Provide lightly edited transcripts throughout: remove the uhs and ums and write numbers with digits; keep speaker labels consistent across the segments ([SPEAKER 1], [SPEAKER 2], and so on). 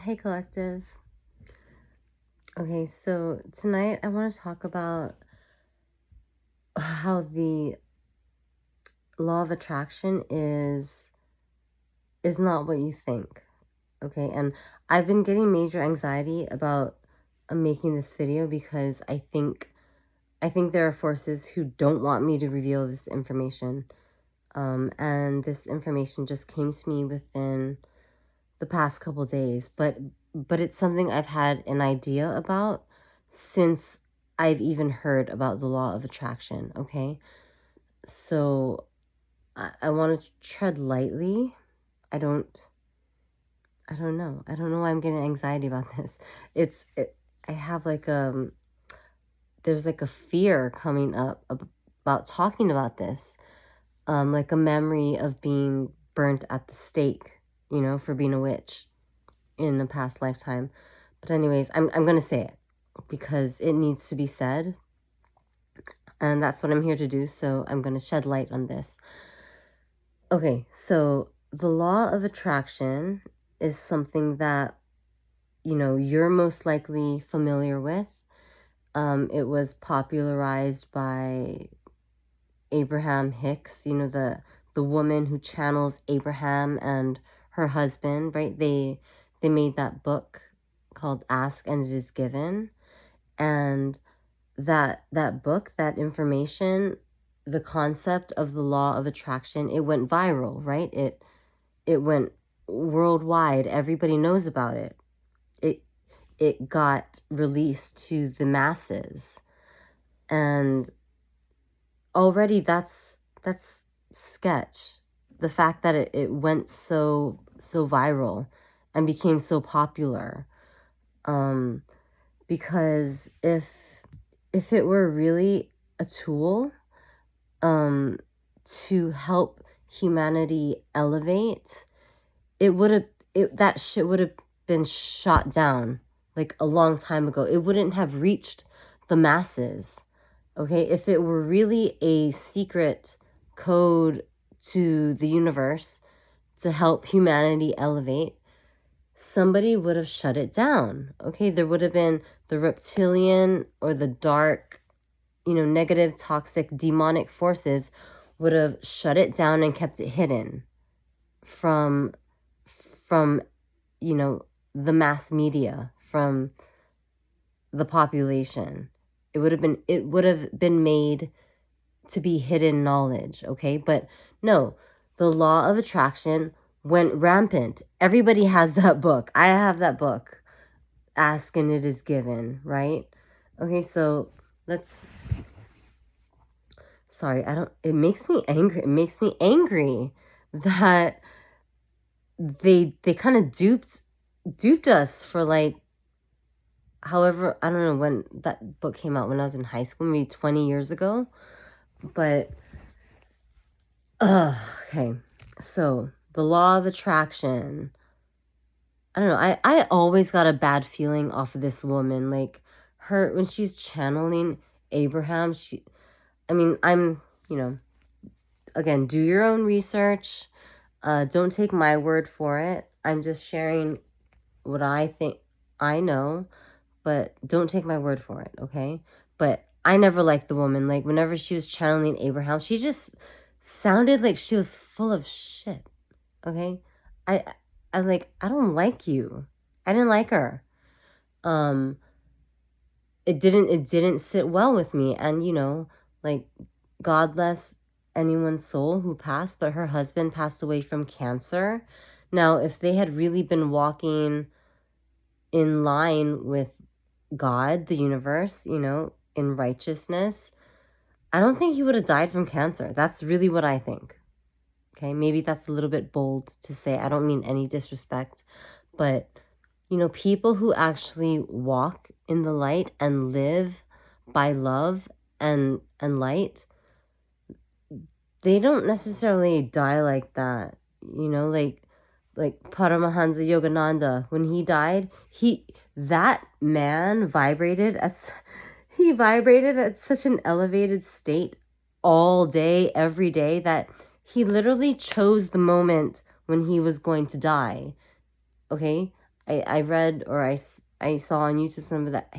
[SPEAKER 1] Hey, collective. Okay, so tonight I want to talk about how the law of attraction is not what you think. Okay, and I've been getting major anxiety about making this video because I think there are forces who don't want me to reveal this information. And this information just came to me within the past couple days, but it's something I've had an idea about since I've even heard about the law of attraction, okay? So I want to tread lightly. I don't I don't know. I don't know why I'm getting anxiety about this. I have there's like a fear coming up about talking about this. Like a memory of being burnt at the stake, for being a witch in a past lifetime. But anyways, I'm gonna say it because it needs to be said, and that's what I'm here to do. So I'm gonna shed light on this. Okay, so the law of attraction is something that you're most likely familiar with. It was popularized by Abraham Hicks. The woman who channels Abraham and her husband, right? They made that book called Ask and It Is Given. And that book, that information, the concept of the law of attraction, it went viral, right? It went worldwide. Everybody knows about it. It it got released to the masses. And already that's sketch. The fact that it went so viral and became so popular. Um because if it were really a tool um to help humanity elevate, it would have it that shit would have been shot down like a long time ago. It wouldn't have reached the masses. Okay, if it were really a secret code to the universe to help humanity elevate, somebody would have shut it down. Okay, there would have been the reptilian or the dark, negative, toxic, demonic forces would have shut it down and kept it hidden from from the mass media, from the population. It would have been made to be hidden knowledge, okay? But no, the law of attraction went rampant. Everybody has that book. I have that book. Ask and it is given, right? Okay, so let's sorry, I don't it makes me angry. It makes me angry that they kind of duped us for like however, I don't know when that book came out, when I was in high school, maybe 20 years ago. But okay. So, the law of attraction. I don't know. I always got a bad feeling off of this woman. Like her when she's channeling Abraham, I mean, you know, again, do your own research. Don't take my word for it. I'm just sharing what I think I know, but don't take my word for it, okay? But I never liked the woman. Like whenever she was channeling Abraham, she just sounded like she was full of shit. Okay? I I don't like you. I didn't like her. Um it didn't sit well with me, and like God bless anyone's soul who passed, but her husband passed away from cancer. Now, if they had really been walking in line with God, the universe, in righteousness, I don't think he would have died from cancer. That's really what I think. Okay, maybe that's a little bit bold to say. I don't mean any disrespect, but people who actually walk in the light and live by love and light, they don't necessarily die like that. Like Paramahansa Yogananda, when he died, that man vibrated at such an elevated state all day, every day, that he literally chose the moment when he was going to die. Okay? I read, or I saw on YouTube something that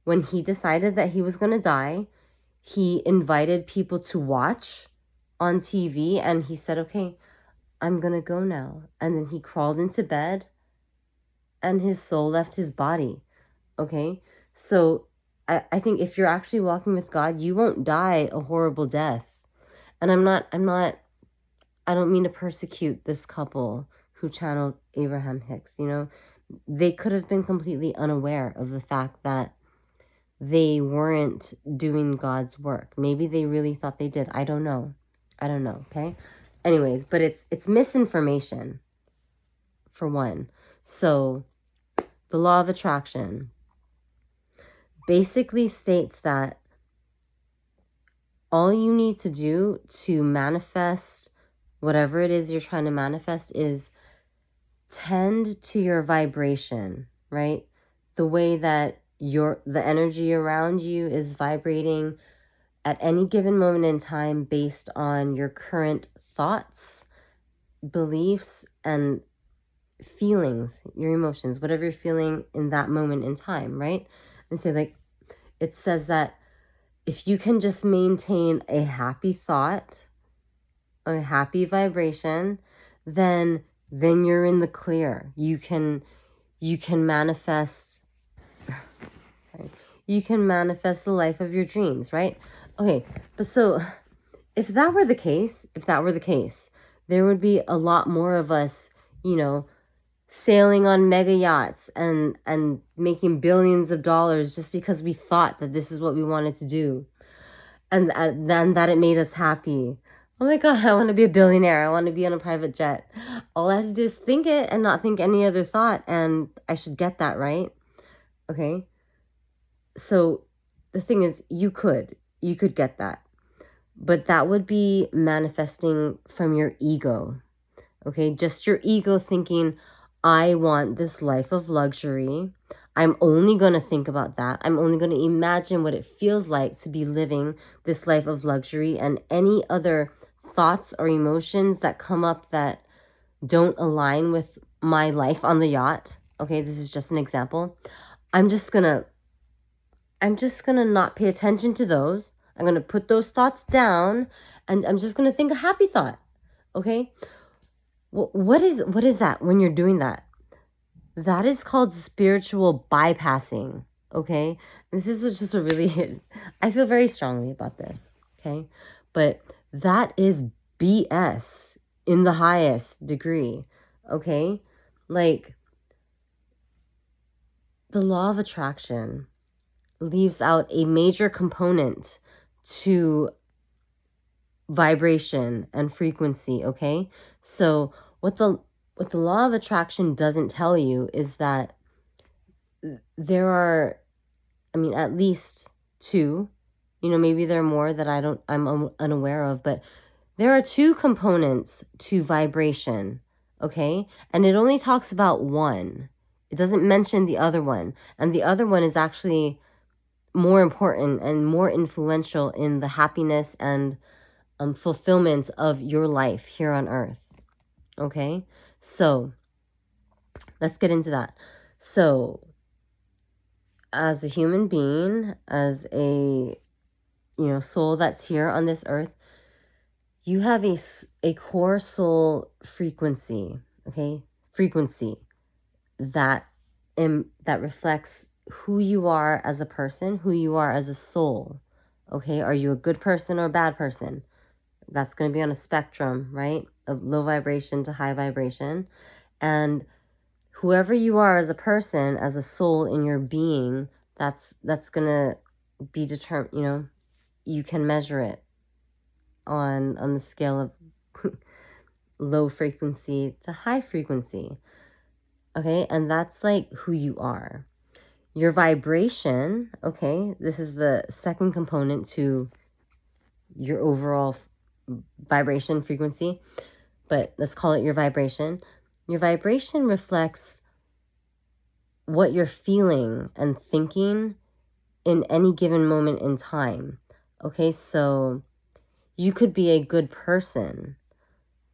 [SPEAKER 1] when he decided that he was going to die, he invited people to watch on TV, and he said, okay, I'm going to go now. And then he crawled into bed and his soul left his body. Okay. So I think if you're actually walking with God, you won't die a horrible death. And I don't mean to persecute this couple who channeled Abraham Hicks. They could have been completely unaware of the fact that they weren't doing God's work. Maybe they really thought they did. I don't know. Okay. Anyways, but it's misinformation, for one. So the law of attraction basically states that all you need to do to manifest whatever it is you're trying to manifest is tend to your vibration, right? The way that the energy around you is vibrating at any given moment in time based on your current thoughts, beliefs, and feelings, your emotions, whatever you're feeling in that moment in time, right? And so, like, it says that if you can just maintain a happy thought, a happy vibration, then you're in the clear. You can manifest you can manifest the life of your dreams, right? Okay, but so if that were the case, there would be a lot more of us, sailing on mega yachts and making billions of dollars just because we thought that this is what we wanted to do, and then that it made us happy. Oh my God, I want to be a billionaire. I want to be on a private jet. All I have to do is think it and not think any other thought, and I should get that, right? Okay. So the thing is, you could get that, but that would be manifesting from your ego. Okay, just your ego thinking, I want this life of luxury. I'm only going to think about that. I'm only going to imagine what it feels like to be living this life of luxury, and any other thoughts or emotions that come up that don't align with my life on the yacht. Okay, this is just an example. I'm just going to not pay attention to those. I'm going to put those thoughts down, and I'm just going to think a happy thought. Okay? What is that when you're doing that? That is called spiritual bypassing. Okay? This is just a really, I feel very strongly about this. Okay? But that is BS in the highest degree. Okay? Like, the law of attraction leaves out a major component to vibration and frequency. Okay, so what the law of attraction doesn't tell you is that there are, I mean, at least two, maybe there are more that I'm unaware of, but there are two components to vibration. Okay, and it only talks about one. It doesn't mention the other one, and the other one is actually more important and more influential in the happiness and fulfillment of your life here on earth. Okay, so let's get into that. So as a human being, as a soul that's here on this earth, you have a core soul frequency. Okay, frequency that that reflects who you are as a person, who you are as a soul. Okay, are you a good person or a bad person? That's going to be on a spectrum, right? Of low vibration to high vibration. And whoever you are as a person, as a soul in your being, that's going to be determined, you can measure it on the scale of low frequency to high frequency. Okay, and that's like who you are. Your vibration, okay, this is the second component to your overall vibration frequency, but let's call it your vibration. Your vibration reflects what you're feeling and thinking in any given moment in time. Okay, so you could be a good person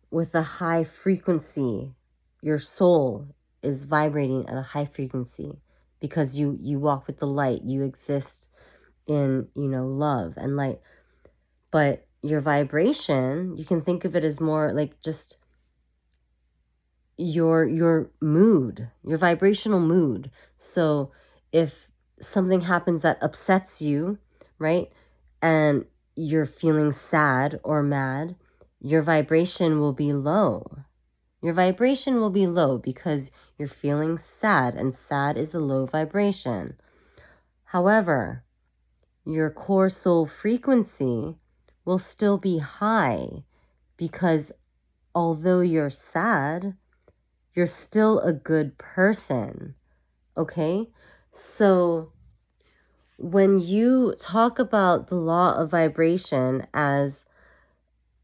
[SPEAKER 1] with a high frequency, your soul is vibrating at a high frequency because you walk with the light. You exist in, love and light. But your vibration, you can think of it as more like just your mood, your vibrational mood. So if something happens that upsets you, right? And you're feeling sad or mad, your vibration will be low. Your vibration will be low because you're feeling sad, and sad is a low vibration. However, your core soul frequency will still be high because although you're sad, you're still a good person. Okay? So when you talk about the law of vibration as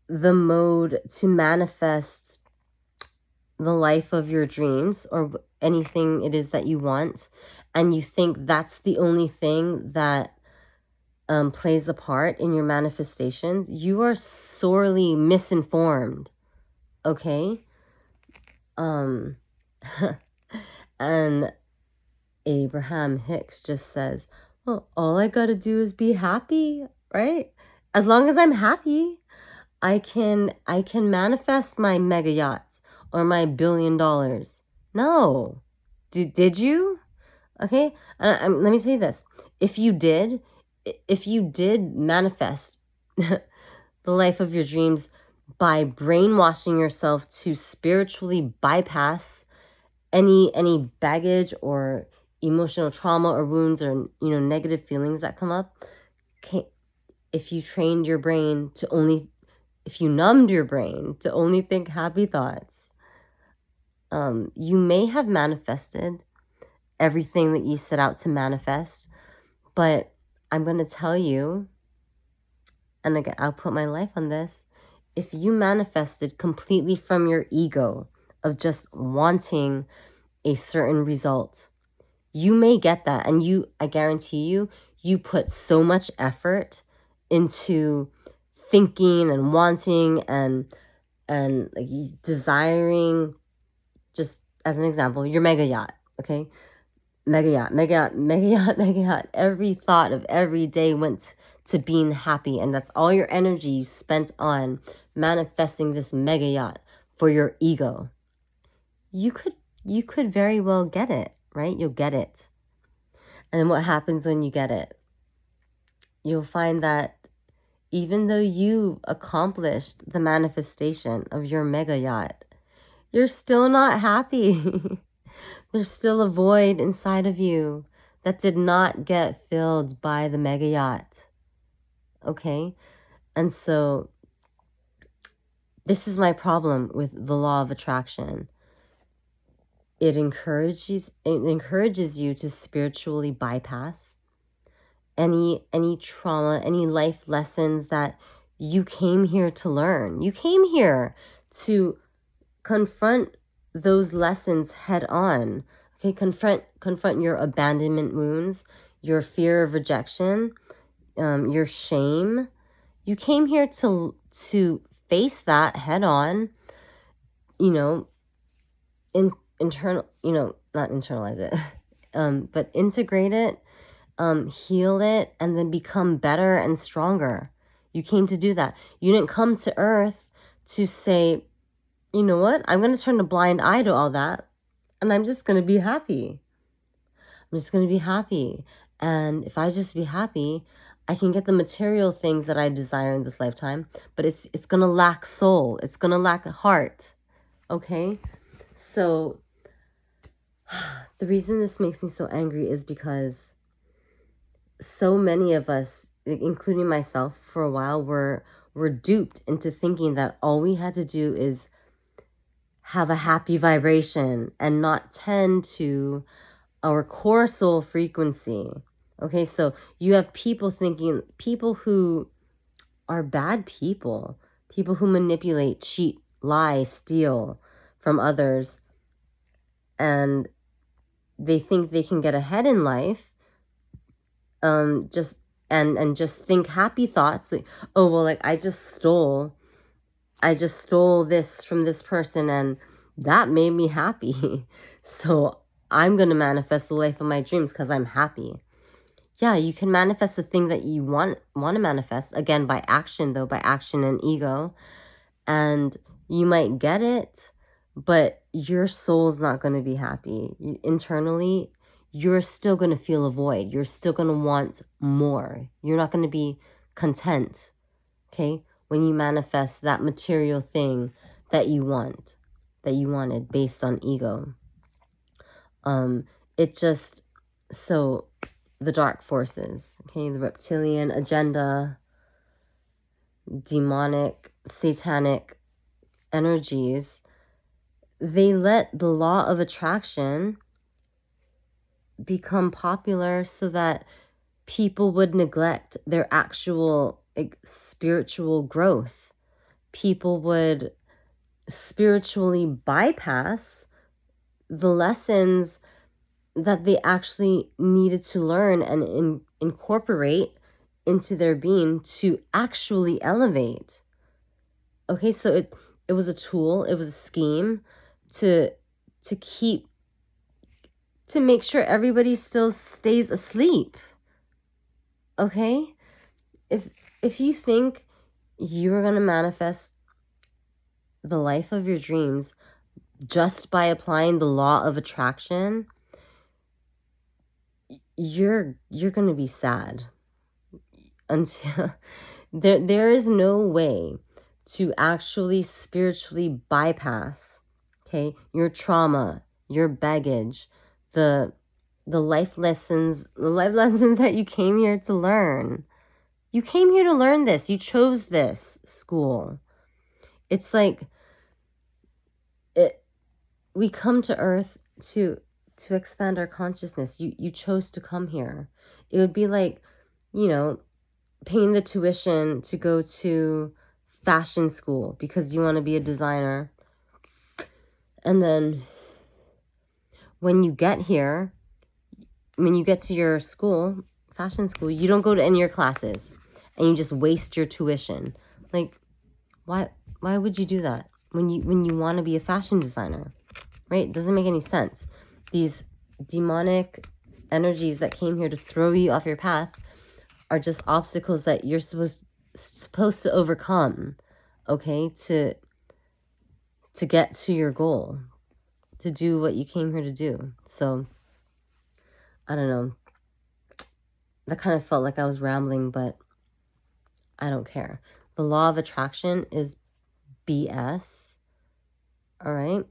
[SPEAKER 1] the mode to manifest the life of your dreams or anything it is that you want, and you think that's the only thing that plays a part in your manifestations, you are sorely misinformed. Okay? Um, and Abraham Hicks just says, well, all I gotta do is be happy, right? As long as I'm happy, I can manifest my mega yacht or my $1 billion. No. Did you? Okay? Let me tell you this. If you did manifest the life of your dreams by brainwashing yourself to spiritually bypass any baggage or emotional trauma or wounds or negative feelings that come up, if you trained your brain to only, if you numbed your brain to only think happy thoughts, you may have manifested everything that you set out to manifest. But I'm going to tell you, and again, I'll put my life on this, if you manifested completely from your ego of just wanting a certain result, you may get that. And I guarantee you put so much effort into thinking and wanting and like desiring, just as an example, your mega yacht, okay? Mega yacht, mega yacht, mega yacht, mega yacht. Every thought of every day went to being happy, and that's all your energy you spent on manifesting this mega yacht for your ego. You could very well get it, right? You'll get it. And then what happens when you get it? You'll find that even though you accomplished the manifestation of your mega yacht, you're still not happy. There's still a void inside of you that did not get filled by the mega yacht. Okay? And so this is my problem with the law of attraction. It encourages you to spiritually bypass any trauma, any life lessons that you came here to learn. You came here to confront those lessons head on. Okay, confront your abandonment wounds, your fear of rejection, your shame. You came here to face that head on. Not internalize it, but integrate it, heal it, and then become better and stronger. You came to do that. You didn't come to Earth to say, you know what? I'm going to turn a blind eye to all that, and I'm just going to be happy. I'm just going to be happy. And if I just be happy, I can get the material things that I desire in this lifetime, but it's going to lack soul. It's going to lack heart. Okay? So the reason this makes me so angry is because so many of us, including myself for a while, were duped into thinking that all we had to do is have a happy vibration and not tend to our core soul frequency. Okay, so you have people who are bad people who manipulate, cheat, lie, steal from others, and they think they can get ahead in life, just think happy thoughts like, oh well, like I just stole this from this person, and That made me happy. So I'm going to manifest the life of my dreams because I'm happy. Yeah, you can manifest the thing that you want to manifest, again, by action, though, by action and ego. And you might get it, but your soul's not going to be happy. Internally, you're still going to feel a void. You're still going to want more. You're not going to be content, okay, when you manifest that material thing that you want, that you wanted based on ego. It just, so the dark forces, okay, the reptilian agenda, demonic, satanic energies, they let the law of attraction become popular so that people would neglect their actual spiritual growth. People would spiritually bypass the lessons that they actually needed to learn and incorporate into their being to actually elevate. Okay, so it was a tool, it was a scheme to keep, to make sure everybody still stays asleep. Okay? If you think you're going to manifest the life of your dreams just by applying the law of attraction, you're going to be sad. Until there is no way to actually spiritually bypass, okay, your trauma, your baggage, the life lessons, that you came here to learn. You came here to learn this. You chose this school. It's like we come to earth to expand our consciousness. You chose to come here. It would be like, paying the tuition to go to fashion school because you want to be a designer. And then when you get here, when you get to your school, fashion school, you don't go to any of your classes and you just waste your tuition. Like, why would you do that when you want to be a fashion designer? Right? It doesn't make any sense. These demonic energies that came here to throw you off your path are just obstacles that you're supposed to overcome, okay, to get to your goal, to do what you came here to do. So I don't know, that kind of felt like I was rambling, but I don't care. The law of attraction is BS. All right,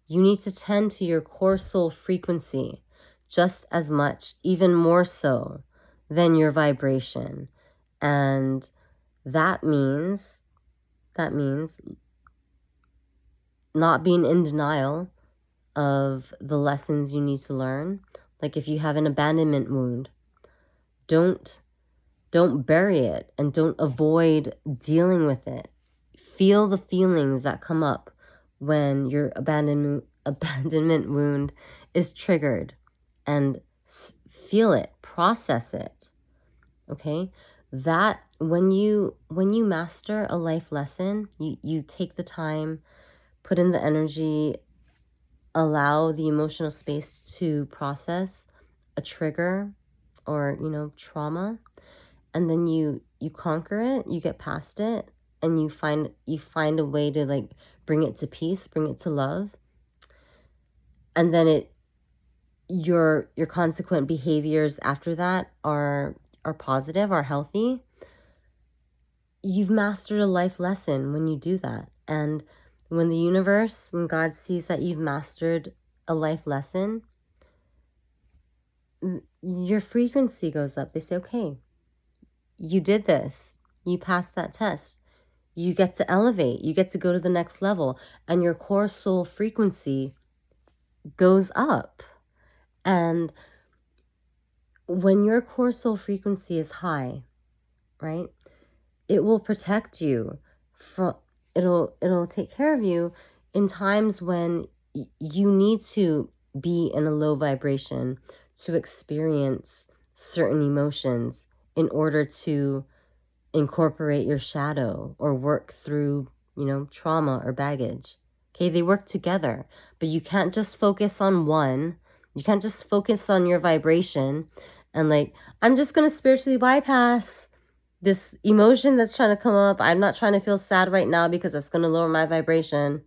[SPEAKER 1] you need to tend to your core soul frequency just as much, even more so, than your vibration. And that means not being in denial of the lessons you need to learn. Like if you have an abandonment wound, don't bury it and don't avoid dealing with it. Feel the feelings that come up when your abandonment wound is triggered, and feel it, process it. Okay? That when you master a life lesson, you take the time, put in the energy, allow the emotional space to process a trigger or, trauma, and then you conquer it, you get past it, and you find a way to like bring it to peace, bring it to love. And then your consequent behaviors after that are positive, are healthy. You've mastered a life lesson when you do that. And when the universe, when God sees that you've mastered a life lesson, your frequency goes up. They say, okay, you did this. You passed that test. You get to elevate. You get to go to the next level. And your core soul frequency goes up. And when your core soul frequency is high, right, it will protect you from, it'll take care of you in times when you need to be in a low vibration to experience certain emotions in order to incorporate your shadow or work through, trauma or baggage. Okay, they work together, but you can't just focus on one. You can't just focus on your vibration and like, I'm just going to spiritually bypass this emotion that's trying to come up. I'm not trying to feel sad right now because that's going to lower my vibration.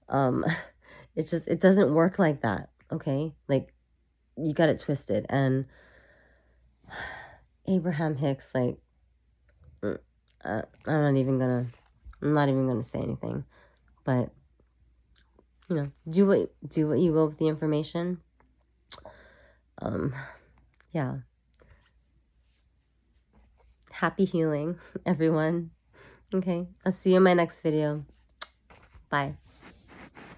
[SPEAKER 1] It doesn't work like that. Okay. Like, you got it twisted. And Abraham Hicks, like, I'm not even gonna say anything, but you know, do what you will with the information. Yeah. Happy healing, everyone. Okay, I'll see you in my next video. Bye.